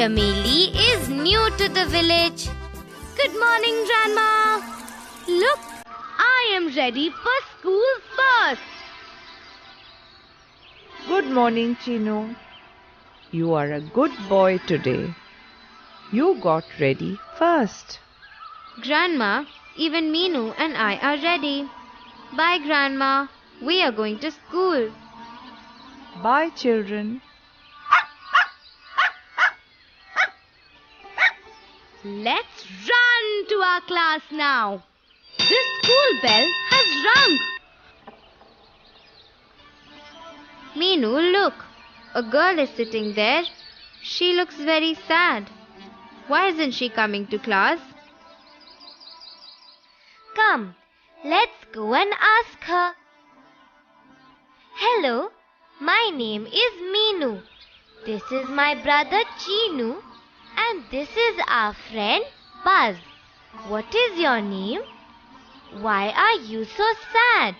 Chameli is new to the village. Good morning, Grandma. Look, I am ready for school first. Good morning, Chinu. You are a good boy today. You got ready first. Grandma, even Meenu and I are ready. Bye, Grandma. We are going to school. Bye, children. Let's run to our class now. The school bell has rung. Meenu, look. A girl is sitting there. She looks very sad. Why isn't she coming to class? Come, let's go and ask her. Hello, my name is Meenu. This is my brother Chinu. And this is our friend Buzz. What is your name? Why are you so sad?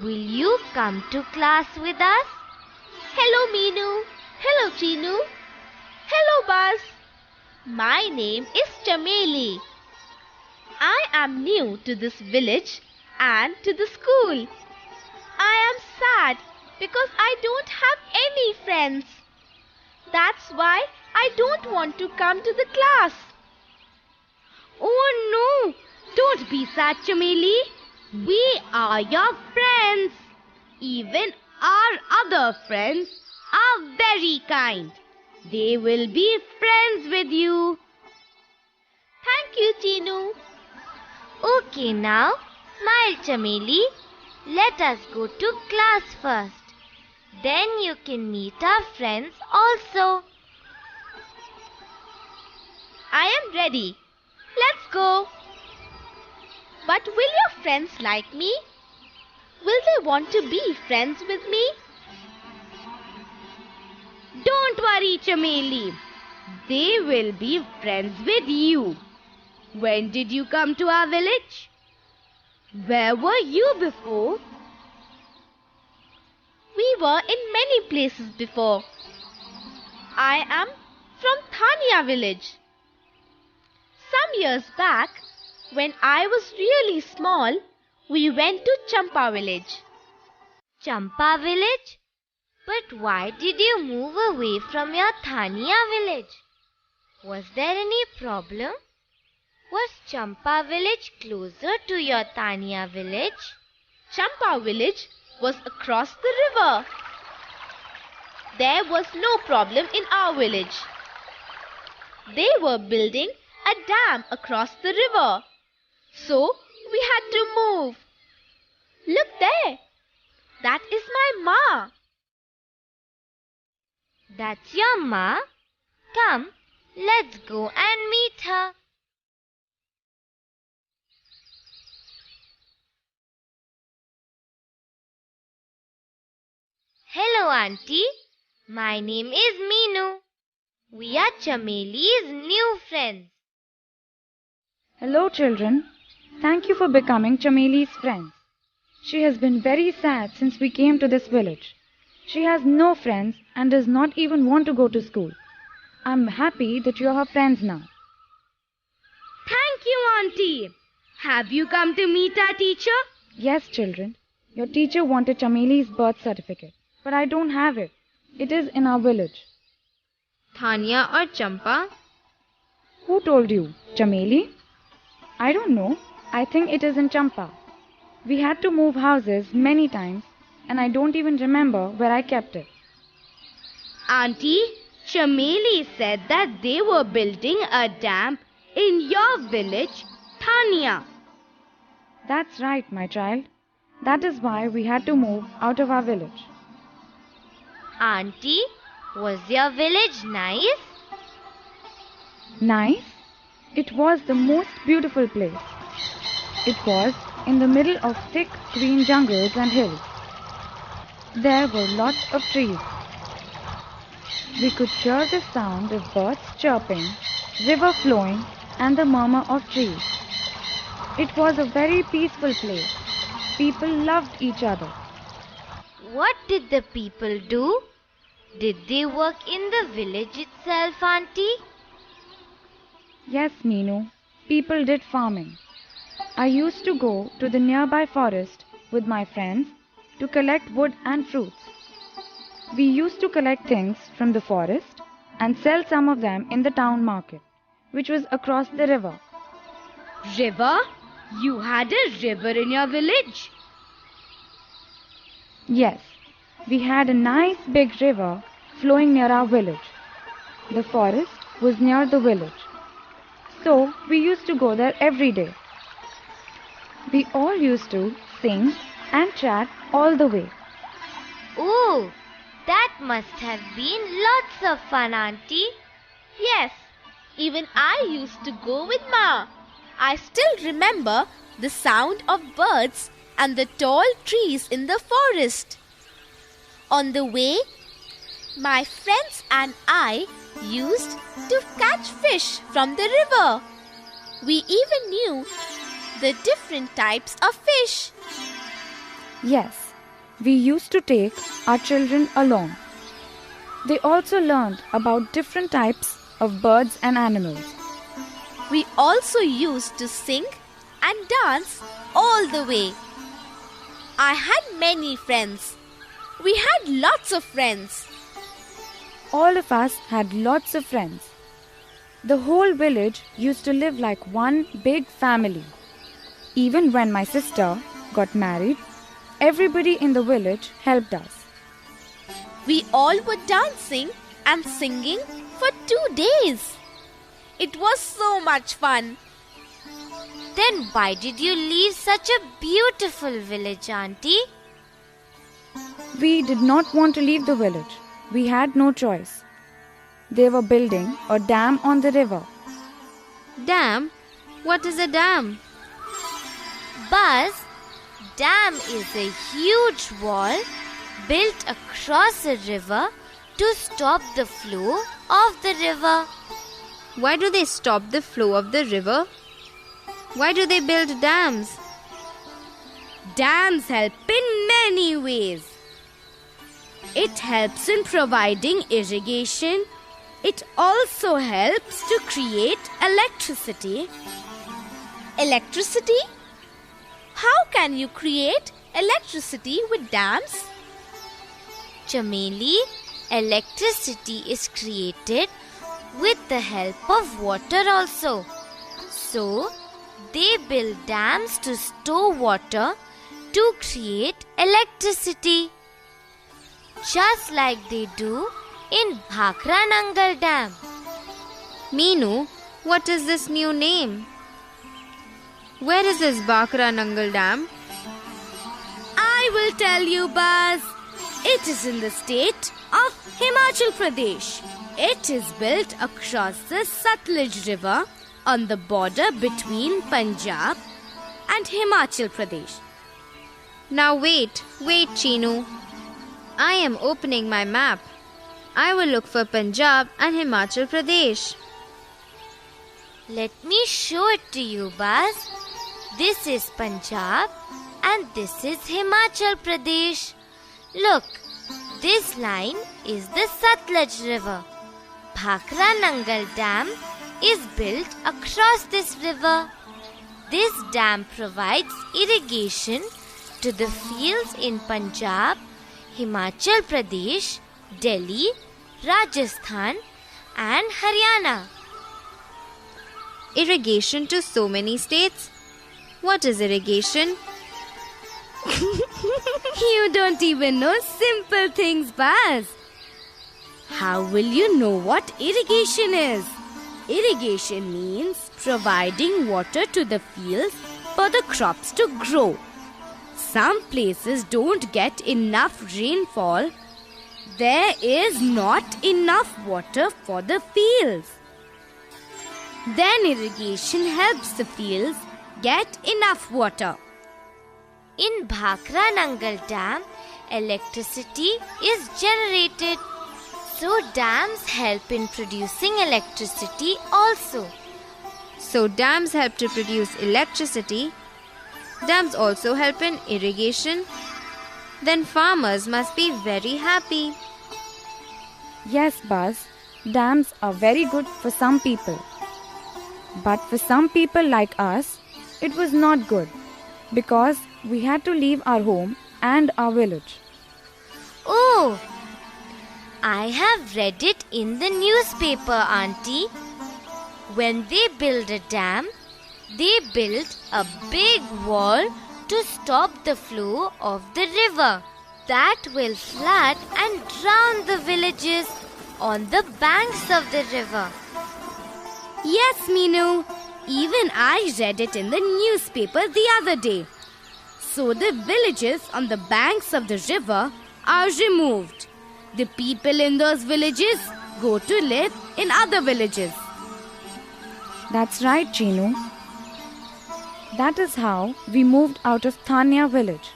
Will you come to class with us? Hello, Meenu. Hello, Chinu. Hello, Buzz. My name is Chameli. I am new to this village and to the school. I am sad because I don't have any friends. That's why I don't want to come to the class. Oh no! Don't be sad, Chameli. We are your friends. Even our other friends are very kind. They will be friends with you. Thank you, Chinu. Okay, now, smile, Chameli. Let us go to class first. Then you can meet our friends also. I am ready. Let's go. But will your friends like me? Will they want to be friends with me? Don't worry, Chameli. They will be friends with you. When did you come to our village? Where were you before? We were in many places before. I am from Thania village. Some years back, when I was really small, we went to Champa village. Champa village? But why did you move away from your Thania village? Was there any problem? Was Champa village closer to your Thania village? Champa village was across the river. There was no problem in our village. They were building a dam across the river. So we had to move. Look there. That is my ma. That's your ma? Come, let's go and meet her. Hello, Auntie. My name is Meenu. We are Chameli's new friends. Hello, children. Thank you for becoming Chameli's friends. She has been very sad since we came to this village. She has no friends and does not even want to go to school. I'm happy that you are her friends now. Thank you, Auntie. Have you come to meet our teacher? Yes, children. Your teacher wanted Chameli's birth certificate, but I don't have it. It is in our village. Thania or Champa? Who told you? Chameli? I don't know. I think it is in Champa. We had to move houses many times and I don't even remember where I kept it. Auntie, Chameli said that they were building a dam in your village, Thania. That's right, my child. That is why we had to move out of our village. Auntie, was your village nice? Nice? It was the most beautiful place. It was in the middle of thick green jungles and hills. There were lots of trees. We could hear the sound of birds chirping, river flowing, and the murmur of trees. It was a very peaceful place. People loved each other. What did the people do? Did they work in the village itself, Auntie? Yes, Meenu, people did farming. I used to go to the nearby forest with my friends to collect wood and fruits. We used to collect things from the forest and sell some of them in the town market, which was across the river. River? You had a river in your village? Yes, we had a nice big river flowing near our village. The forest was near the village, so we used to go there every day. We all used to sing and chat all the way. Oh, that must have been lots of fun, Auntie. Yes, even I used to go with Ma. I still remember the sound of birds and the tall trees in the forest. On the way, my friends and I used to catch fish from the river. We even knew the different types of fish. Yes, we used to take our children along. They also learned about different types of birds and animals. We also used to sing and dance all the way. I had many friends. We had lots of friends. All of us had lots of friends. The whole village used to live like one big family. Even when my sister got married, everybody in the village helped us. We all were dancing and singing for 2 days. It was so much fun. Then why did you leave such a beautiful village, Auntie? We did not want to leave the village. We had no choice. They were building a dam on the river. Dam? What is a dam? Buzz, dam is a huge wall built across a river to stop the flow of the river. Why do they stop the flow of the river? Why do they build dams? Dams help in many ways. It helps in providing irrigation. It also helps to create electricity. Electricity? How can you create electricity with dams? Chameli, electricity is created with the help of water also. So, they build dams to store water to create electricity. Just like they do in Bhakra Nangal Dam. Meenu, what is this new name? Where is this Bhakra Nangal Dam? I will tell you, Buzz. It is in the state of Himachal Pradesh. It is built across the Satluj River on the border between Punjab and Himachal Pradesh. Now wait, Chinu. I am opening my map. I will look for Punjab and Himachal Pradesh. Let me show it to you, Buzz. This is Punjab and this is Himachal Pradesh. Look, this line is the Satluj River. Bhakra Nangal Dam is built across this river. This dam provides irrigation to the fields in Punjab, Himachal Pradesh, Delhi, Rajasthan and Haryana. Irrigation to so many states? What is irrigation? You don't even know simple things, Buzz. How will you know what irrigation is? Irrigation means providing water to the fields for the crops to grow. Some places don't get enough rainfall. There is not enough water for the fields. Then irrigation helps the fields get enough water. In Bhakra Nangal Dam, electricity is generated. So dams help in producing electricity also. So dams help to produce electricity. Dams also help in irrigation. Then farmers must be very happy. Yes, Buzz, dams are very good for some people. But for some people like us, it was not good because we had to leave our home and our village. Oh, I have read it in the newspaper, Auntie. When they build a dam, they build a big wall to stop the flow of the river. That will flood and drown the villages on the banks of the river. Yes, Meenu. Even I read it in the newspaper the other day. So the villages on the banks of the river are removed. The people in those villages go to live in other villages. That's right, Chinu. That is how we moved out of Thania village.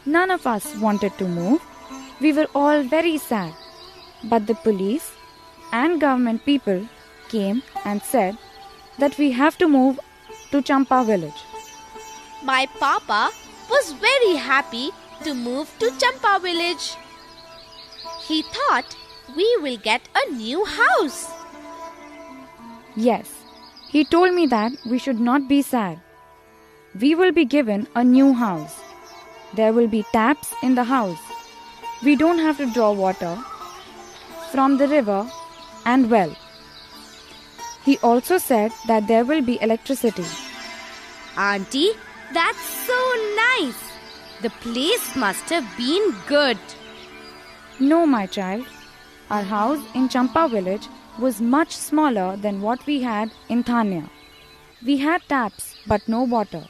None of us wanted to move. We were all very sad. But the police and government people came and said that we have to move to Champa village. My papa was very happy to move to Champa village. He thought we will get a new house. Yes, he told me that we should not be sad. We will be given a new house. There will be taps in the house. We don't have to draw water from the river and well. He also said that there will be electricity. Auntie, that's so nice. The place must have been good. No, my child. Our house in Champa village was much smaller than what we had in Thania. We had taps but no water.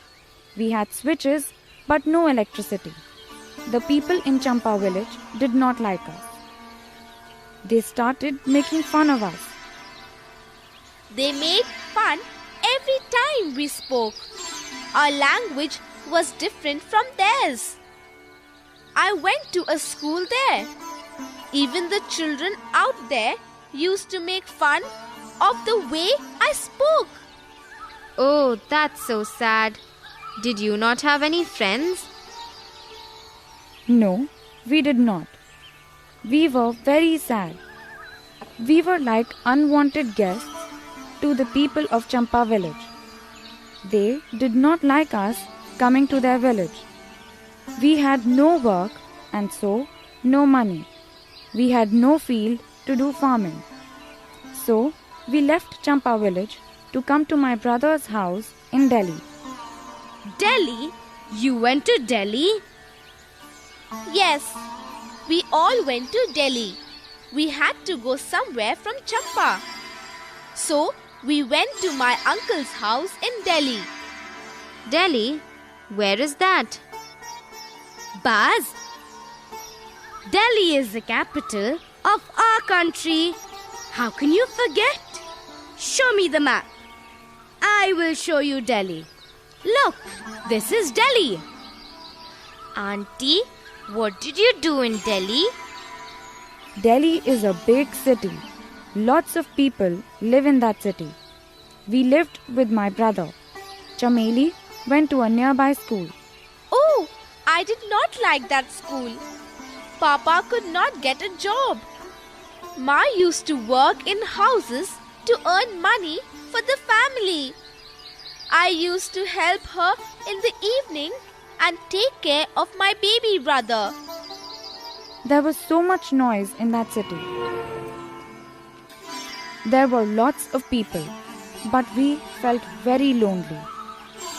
We had switches but no electricity. The people in Champa village did not like us. They started making fun of us. They made fun every time we spoke. Our language was different from theirs. I went to a school there. Even the children out there used to make fun of the way I spoke. Oh, that's so sad. Did you not have any friends? No, we did not. We were very sad. We were like unwanted guests to the people of Champa village. They did not like us coming to their village. We had no work and so no money. We had no field to do farming. So we left Champa village to come to my brother's house in Delhi. Delhi? You went to Delhi? Yes, we all went to Delhi. We had to go somewhere from Champa. So we went to my uncle's house in Delhi. Delhi? Where is that? Baz, Delhi is the capital of our country. How can you forget? Show me the map. I will show you Delhi. Look, this is Delhi. Auntie, what did you do in Delhi? Delhi is a big city. Lots of people live in that city. We lived with my brother. Chameli went to a nearby school. Oh, I did not like that school. Papa could not get a job. Ma used to work in houses to earn money for the family. I used to help her in the evening and take care of my baby brother. There was so much noise in that city. There were lots of people, but we felt very lonely.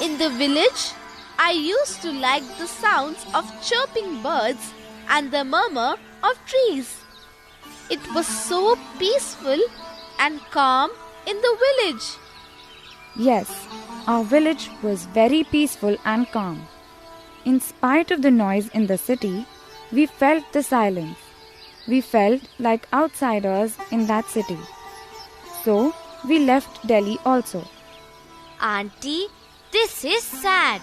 In the village, I used to like the sounds of chirping birds and the murmur of trees. It was so peaceful and calm in the village. Yes, our village was very peaceful and calm. In spite of the noise in the city, we felt the silence. We felt like outsiders in that city. So, we left Delhi also. Auntie, this is sad.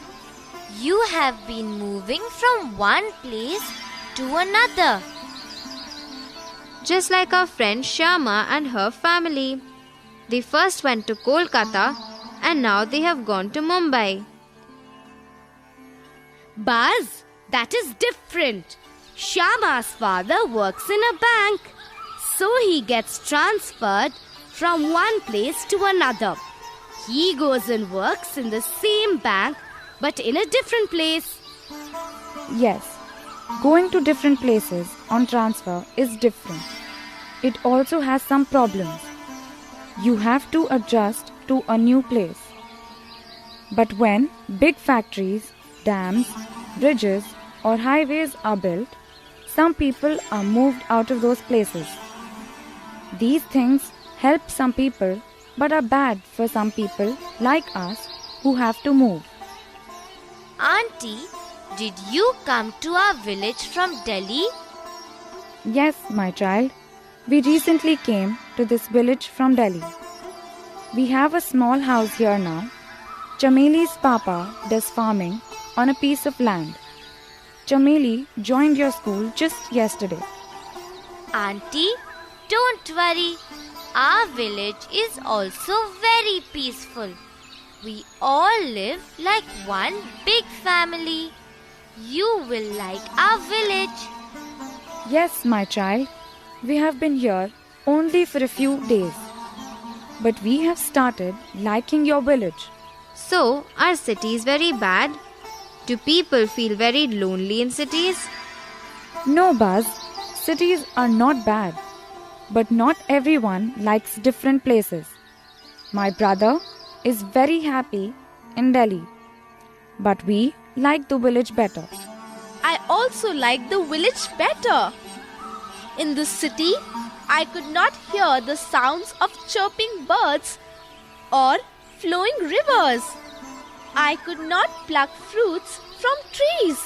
You have been moving from one place to another. Just like our friend Shyama and her family. They first went to Kolkata and now they have gone to Mumbai. Baz, that is different. Shyama's father works in a bank. So he gets transferred from one place to another. He goes and works in the same bank but in a different place. Yes, going to different places on transfer is different. It also has some problems. You have to adjust to a new place. But when big factories, dams, bridges or highways are built, some people are moved out of those places. These things help some people but are bad for some people like us who have to move. Auntie, did you come to our village from Delhi? Yes, my child. We recently came to this village from Delhi. We have a small house here now. Chameli's papa does farming on a piece of land. Chameli joined your school just yesterday. Auntie, don't worry. Our village is also very peaceful. We all live like one big family. You will like our village. Yes, my child. We have been here only for a few days. But we have started liking your village. So, are cities very bad? Do people feel very lonely in cities? No, Buzz. Cities are not bad. But not everyone likes different places. My brother is very happy in Delhi. But we like the village better. I also like the village better. In the city, I could not hear the sounds of chirping birds or flowing rivers. I could not pluck fruits from trees.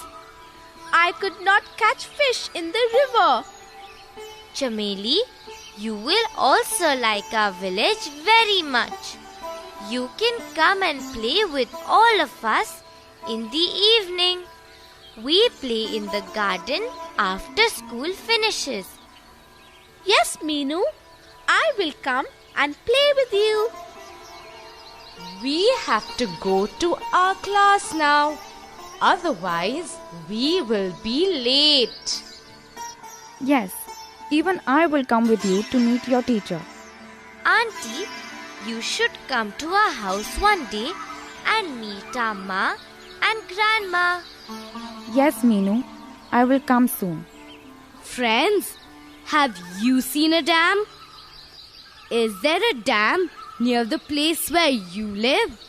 I could not catch fish in the river. Chameli, you will also like our village very much. You can come and play with all of us in the evening. We play in the garden after school finishes. Yes, Meenu, I will come and play with you. We have to go to our class now. Otherwise, we will be late. Yes, even I will come with you to meet your teacher. Auntie, you should come to our house one day and meet our ma and grandma. Yes, Meenu, I will come soon. Friends, have you seen a dam? Is there a dam near the place where you live?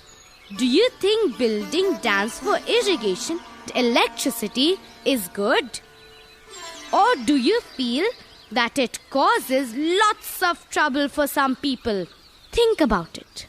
Do you think building dams for irrigation and electricity is good? Or do you feel that it causes lots of trouble for some people? Think about it.